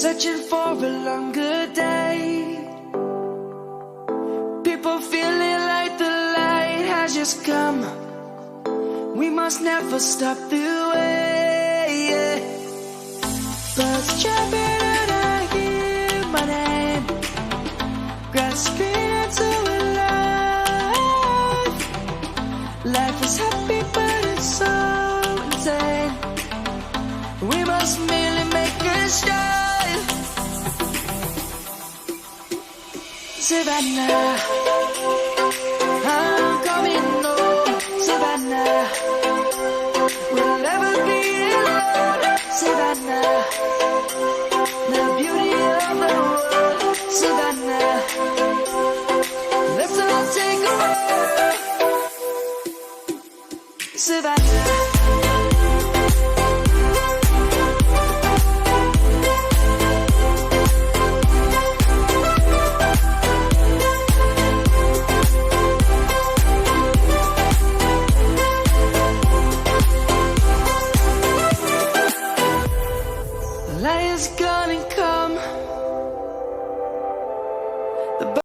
searching for a longer day. People feeling like the light has just come. We must never stop the way. Birds jumping and I hear my name, grasping into a life. Life is happy but it's so insane. We must merely make a start. Savannah.